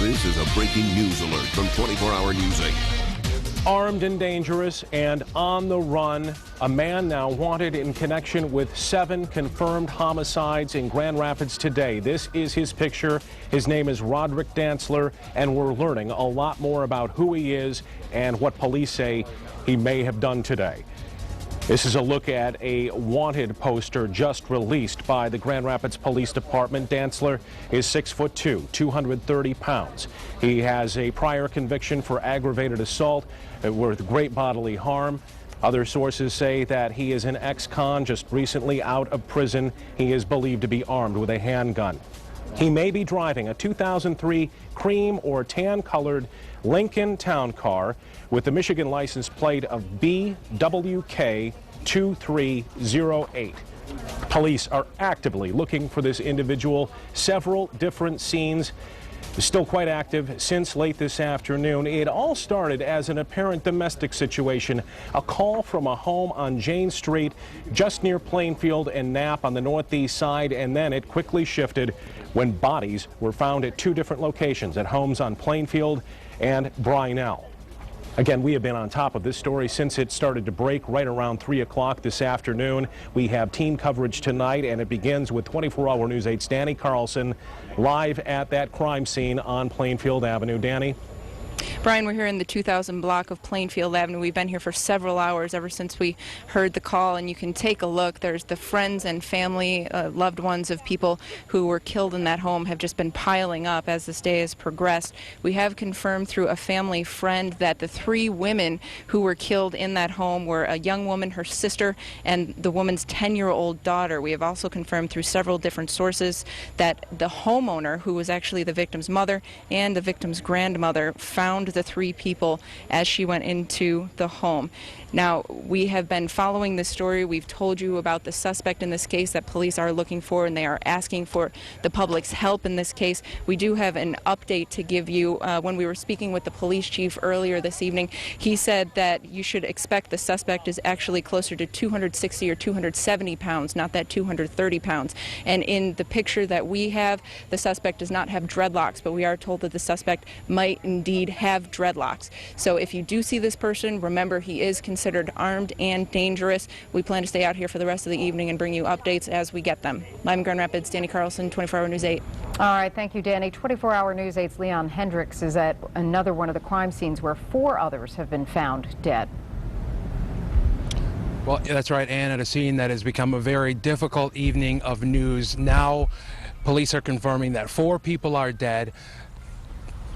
This is a breaking news alert from 24-Hour News 8. Armed and dangerous and on the run, a man now wanted in connection with 7 confirmed homicides in Grand Rapids today. This is his picture. His name is Roderick Dantzler, and we're learning a lot more about who he is and what police say he may have done today. This is a look at a wanted poster just released by the Grand Rapids Police Department. Dantzler is 6'2", 230 pounds. He has a prior conviction for aggravated assault with great bodily harm. Other sources say that he is an ex-con just recently out of prison. He is believed to be armed with a handgun. He may be driving a 2003 cream or tan-colored Lincoln Town Car with the Michigan license plate of BWK 2308. Police are actively looking for this individual. Several different scenes still quite active since late this afternoon. It all started as an apparent domestic situation. A call from a home on Jane Street just near Plainfield and Knapp on the northeast side, and then it quickly shifted when bodies were found at 2 different locations, at homes on Plainfield and Brynell. Again, we have been on top of this story since it started to break right around 3 o'clock this afternoon. We have team coverage tonight, and it begins with 24-Hour News 8's Danny Carlson live at that crime scene on Plainfield Avenue. Danny? Brian, we're here in the 2000 block of Plainfield Avenue. We've been here for several hours ever since we heard the call, and you can take a look. There's the friends and family, loved ones of people who were killed in that home have just been piling up as this day has progressed. We have confirmed through a family friend that the 3 women who were killed in that home were a young woman, her sister, and the woman's 10-year-old daughter. We have also confirmed through several different sources that the homeowner, who was actually the victim's mother and the victim's grandmother, found the 3 people as she went into the home. Now, we have been following this story. We've told you about the suspect in this case that police are looking for, and they are asking for the public's help in this case. We do have an update to give you. When we were speaking with the police chief earlier this evening, he said that you should expect the suspect is actually closer to 260 or 270 pounds, not that 230 pounds. And in the picture that we have, the suspect does not have dreadlocks, but we are told that the suspect might indeed have dreadlocks. So if you do see this person, remember he is considered armed and dangerous. We plan to stay out here for the rest of the evening and bring you updates as we get them. Live in Grand Rapids, Danny Carlson, 24-Hour News 8. All right, thank you, Danny. 24-Hour News 8's Leon Hendricks is at another one of the crime scenes where 4 others have been found dead. Well, that's right, Ann, at a scene that has become a very difficult evening of news. Now, police are confirming that 4 people are dead,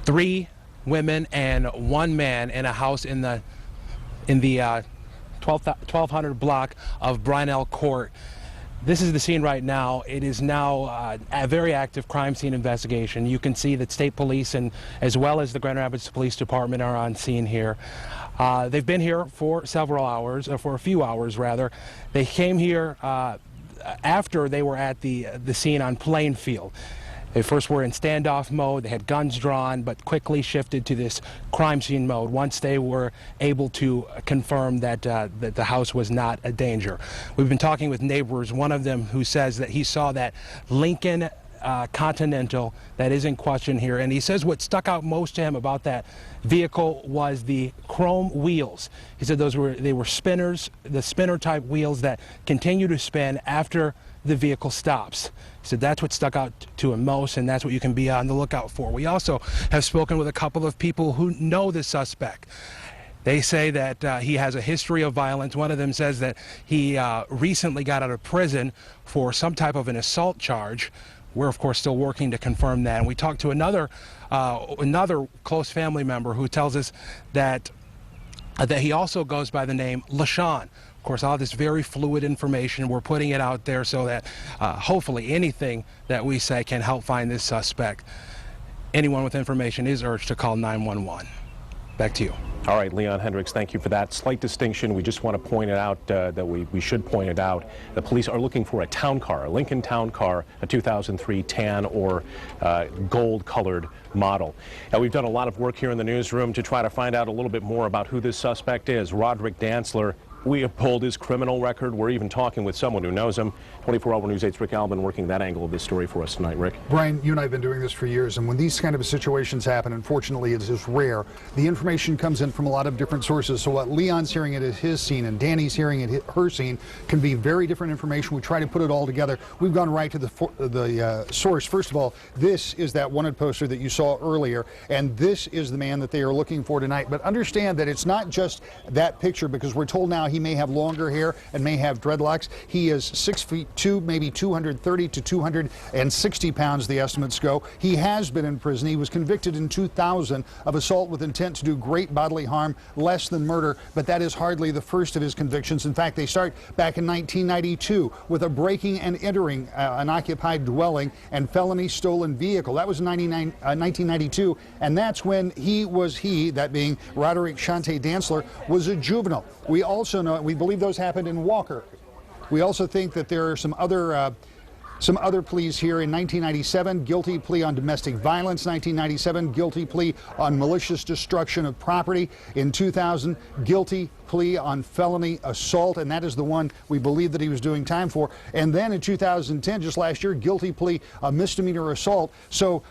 3 women and 1 man in a house in the 1200 block of Brynell Court. This is the scene right now. It is now a very active crime scene investigation. You can see that state police and as well as the Grand Rapids Police Department are on scene here. They've been here for several hours, or for a few hours rather. They came here after they were at the scene on Plainfield. They first were in standoff mode. They had guns drawn, but quickly shifted to this crime scene mode once they were able to confirm that that the house was not a danger. We've been talking with neighbors, one of them who says that he saw that Lincoln Continental that is in question here, and he says what stuck out most to him about that vehicle was the chrome wheels. He said they were spinners, the spinner type wheels that continue to spin after the vehicle stops. He said that's what stuck out to him most, and that's what you can be on the lookout for. We also have spoken with a couple of people who know the suspect. They say that he has a history of violence. One of them says that he recently got out of prison for some type of an assault charge. We're, of course, still working to confirm that. And we talked to another close family member who tells us that he also goes by the name LaShawn. Of course, all this very fluid information, we're putting it out there so that hopefully anything that we say can help find this suspect. Anyone with information is urged to call 911. Back to you. All right, Leon Hendricks, thank you for that. Slight distinction. We just want to point it out that we should point it out. The police are looking for a town car, a Lincoln Town Car, a 2003 tan or gold-colored model. Now, we've done a lot of work here in the newsroom to try to find out a little bit more about who this suspect is. Roderick Dantzler We have pulled his criminal record. We're even talking with someone who knows him. 24-Hour News 8's Rick Albin working that angle of this story for us tonight. Rick. Brian, you and I have been doing this for years, and when these kind of situations happen, unfortunately it is rare. The information comes in from a lot of different sources, so what Leon's hearing at his scene and Danny's hearing at her scene can be very different information. We try to put it all together. We've gone right to the source. First of all, this is that wanted poster that you saw earlier, and this is the man that they are looking for tonight. But understand that it's not just that picture, because we're told now he may have longer hair and may have dreadlocks. He is 6'2", maybe 230 to 260 pounds, the estimates go. He has been in prison. He was convicted in 2000 of assault with intent to do great bodily harm, less than murder, but that is hardly the first of his convictions. In fact, they start back in 1992 with a breaking and entering an occupied dwelling and felony stolen vehicle. That was in 1992, and that's when that being Roderick Shante Dantzler, was a juvenile. We also know, we believe those happened in Walker. We also think that there are some other pleas here. In 1997, guilty plea on domestic violence. 1997, guilty plea on malicious destruction of property. In 2000, guilty plea on felony assault, and that is the one we believe that he was doing time for. And then in 2010, just last year, guilty plea of misdemeanor assault. So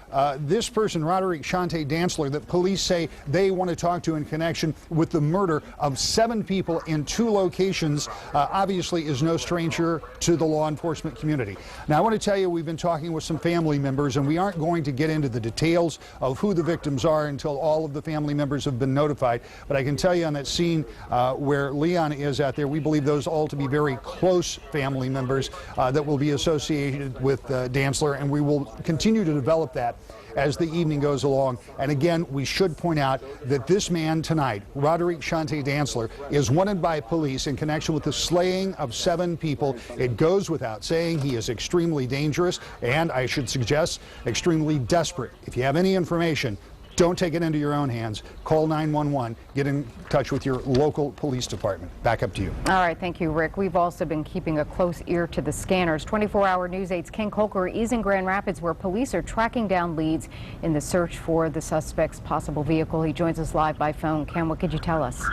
this person, Roderick Shante Dantzler, that police say they want to talk to in connection with the murder of 7 people in 2 locations, obviously is no stranger to the law enforcement community. Now, I want to tell you, we've been talking with some family members, and we aren't going to get into the details of who the victims are until all of the family members have been notified. But I can tell you on that scene where Leon is out there, we believe those all to be very close family members that will be associated with Dantzler, and we will continue to develop that as the evening goes along. And again, we should point out that this man tonight, Roderick Shante Dantzler, is wanted by police in connection with the slaying of 7 people. It goes without saying he is extremely dangerous, and I should suggest extremely desperate. If you have any information, don't take it into your own hands. Call 911. Get in touch with your local police department. Back up to you. All right, thank you, Rick. We've also been keeping a close ear to the scanners. 24-Hour News 8's Ken Kolker is in Grand Rapids, where police are tracking down leads in the search for the suspect's possible vehicle. He joins us live by phone. Ken, what could you tell us?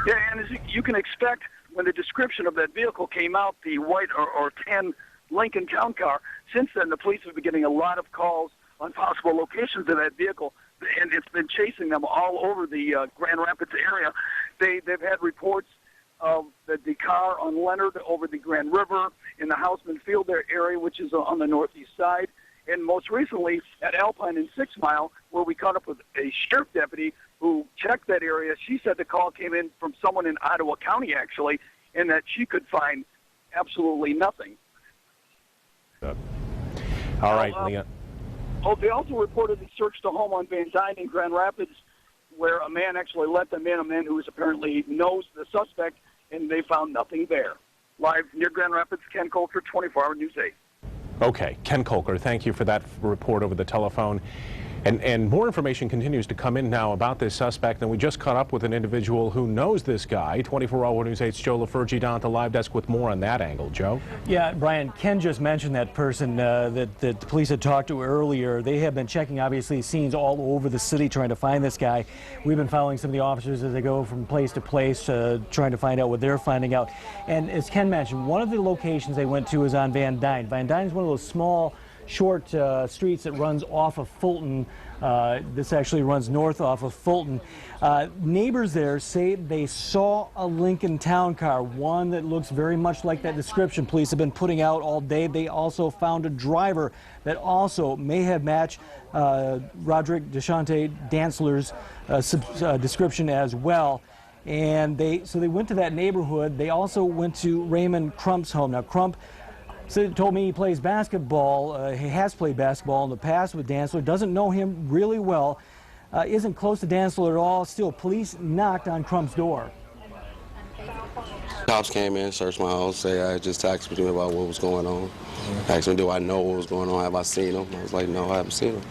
Yeah, and as you can expect, when the description of that vehicle came out, the white or tan Lincoln Town Car, since then the police have been getting a lot of calls on possible locations of that vehicle, and it's been chasing them all over the Grand Rapids area. They've had reports of the car on Leonard over the Grand River, in the Houseman Field area, which is on the northeast side, and most recently at Alpine and 6 Mile, where we caught up with a sheriff deputy who checked that area. She said the call came in from someone in Ottawa County, actually, and that she could find absolutely nothing. All right, Leon. They also reported they searched a home on Van Dyne in Grand Rapids, where a man actually let them in, a man who apparently knows the suspect, and they found nothing there. Live near Grand Rapids, Ken Kolker, 24-Hour News 8. Okay, Ken Kolker, thank you for that report over the telephone. And more information continues to come in now about this suspect, and we just caught up with an individual who knows this guy. 24-Hour News 8's Joe LaFurgie down at the live desk with more on that angle. Joe? Yeah, Brian, Ken just mentioned that person that the police had talked to earlier. They have been checking, obviously, scenes all over the city trying to find this guy. We've been following some of the officers as they go from place to place, trying to find out what they're finding out. And as Ken mentioned, one of the locations they went to is on Van Dyne. Van Dyne is one of those small, short streets that runs off of Fulton. This actually runs north off of Fulton. Neighbors there say they saw a Lincoln Town Car, one that looks very much like that description police have been putting out all day. They also found a driver that also may have matched Roderick Shante Dantzler's description as well. And so they went to that neighborhood. They also went to Raymond Crump's home. Now, Crump told me he plays basketball. He has played basketball in the past with Dantzler. Doesn't know him really well. Isn't close to Dantzler at all. Still, police knocked on Crump's door. Cops came in, searched my house, I just asked me about what was going on. Asked me, do I know what was going on? Have I seen him? I was like, no, I haven't seen him.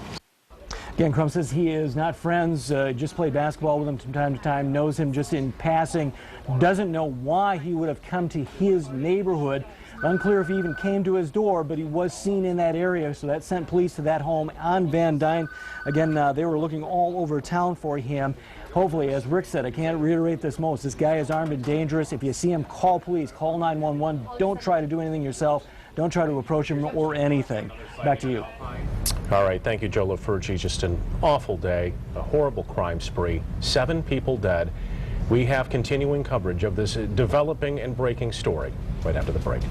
Again, Crump says he is not friends, just played basketball with him from time to time, knows him just in passing, doesn't know why he would have come to his neighborhood. Unclear if he even came to his door, but he was seen in that area, so that sent police to that home on Van Dyne. Again, they were looking all over town for him. Hopefully, as Rick said, I can't reiterate this most, this guy is armed and dangerous. If you see him, call police, call 911. Don't try to do anything yourself. Don't try to approach him or anything. Back to you. All right, thank you, Joe LaFurci. Just an awful day, a horrible crime spree, 7 people dead. We have continuing coverage of this developing and breaking story right after the break.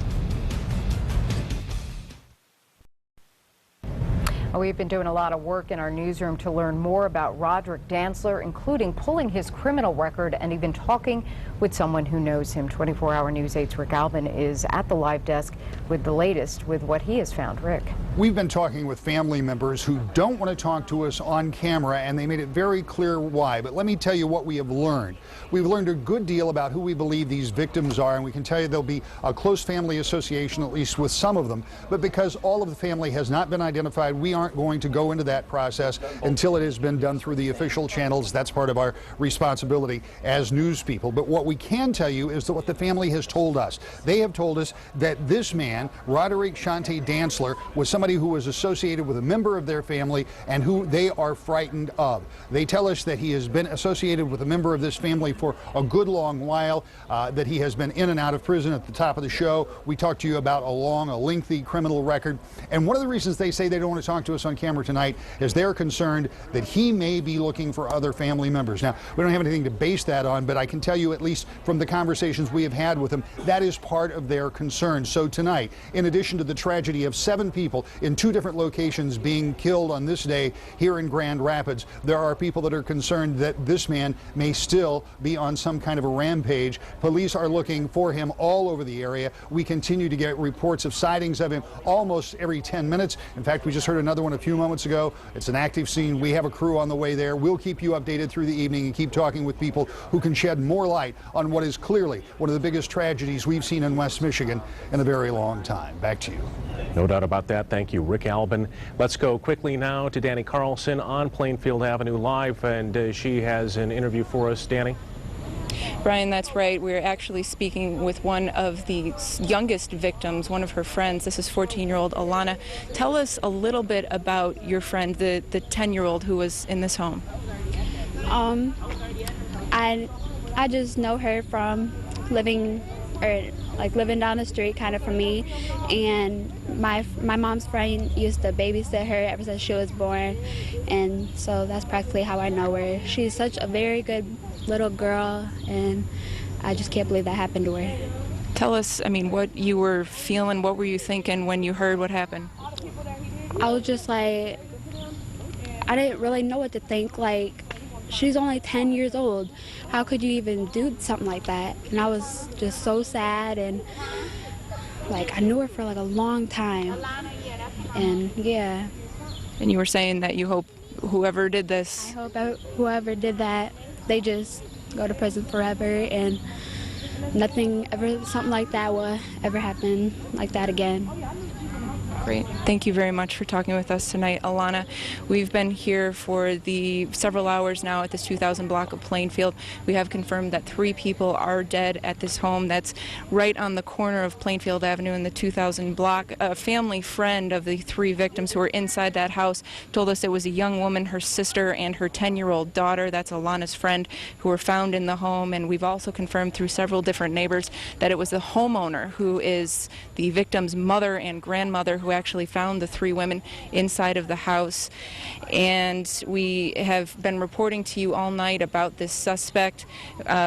We've been doing a lot of work in our newsroom to learn more about Roderick Dantzler, including pulling his criminal record and even talking with someone who knows him. 24-hour News 8's Rick Albin is at the live desk with the latest with what he has found. Rick. We've been talking with family members who don't want to talk to us on camera, and they made it very clear why. But let me tell you what we have learned. We've learned a good deal about who we believe these victims are, and we can tell you there'll be a close family association, at least with some of them. But because all of the family has not been identified, we aren't going to go into that process until it has been done through the official channels. That's part of our responsibility as news people. But what we can tell you is that what the family has told us. They have told us that this man, Roderick Shante Dantzler, was somebody who was associated with a member of their family and who they are frightened of. They tell us that he has been associated with a member of this family for a good long while, that he has been in and out of prison. At the top of the show, we talked to you about a lengthy criminal record. And one of the reasons they say they don't want to talk to us on camera tonight is they're concerned that he may be looking for other family members. Now, we don't have anything to base that on, but I can tell you, at least from the conversations we have had with him, that is part of their concern. So tonight, in addition to the tragedy of 7 people in 2 different locations being killed on this day here in Grand Rapids, there are people that are concerned that this man may still be on some kind of a rampage. Police are looking for him all over the area. We continue to get reports of sightings of him almost every 10 minutes. In fact, we just heard another one a few moments ago. It's an active scene. We have a crew on the way there. We'll keep you updated through the evening and keep talking with people who can shed more light on what is clearly one of the biggest tragedies we've seen in West Michigan in a very long time. Back to you. No doubt about that. Thank you, Rick Albin. Let's go quickly now to Danny Carlson on Plainfield Avenue Live, and she has an interview for us. Danny? Brian, that's right. We're actually speaking with one of the youngest victims, one of her friends. This is 14-year-old Alana. Tell us a little bit about your friend, the 10-year-old who was in this home. I just know her from living down the street kind of from me, and my mom's friend used to babysit her ever since she was born, and so that's practically how I know her. She's such a very good little girl, and I just can't believe that happened to her. Tell us, what you were feeling, what were you thinking when you heard what happened? I was just like, I didn't really know what to think. Like, she's only 10 years old. How could you even do something like that? And I was just so sad, and like I knew her for like a long time. And yeah. And you were saying that you hope whoever did this. I hope whoever did that, they just go to prison forever, and something like that will ever happen like that again. Great. Thank you very much for talking with us tonight, Alana. We've been here for the several hours now at this 2000 block of Plainfield. We have confirmed that 3 people are dead at this home. That's right on the corner of Plainfield Avenue in the 2000 block. A family friend of the 3 victims who were inside that house told us it was a young woman, her sister, and her 10-year-old daughter. That's Alana's friend, who were found in the home. And we've also confirmed through several different neighbors that it was the homeowner, who is the victim's mother and grandmother, who actually found the 3 women inside of the house. And we have been reporting to you all night about this suspect.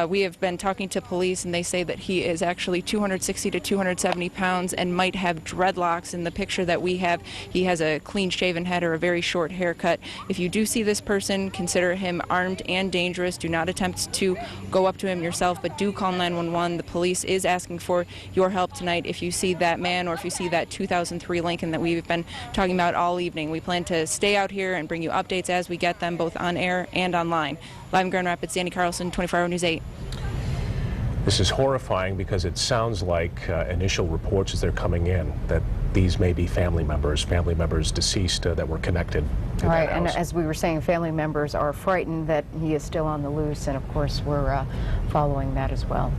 We have been talking to police, and they say that he is actually 260 to 270 pounds and might have dreadlocks. In the picture that we have, he has a clean-shaven head or a very short haircut. If you do see this person, consider him armed and dangerous. Do not attempt to go up to him yourself, but do call 911. The police is asking for your help tonight if you see that man or if you see that 2003 Lincoln that we've been talking about all evening. We plan to stay out here and bring you updates as we get them, both on air and online. Live in Grand Rapids, Danny Carlson, 24-hour News 8. This is horrifying because it sounds like initial reports as they're coming in that these may be family members deceased that were connected to All right, that house. and as we were saying, family members are frightened that he is still on the loose, and of course we're following that as well.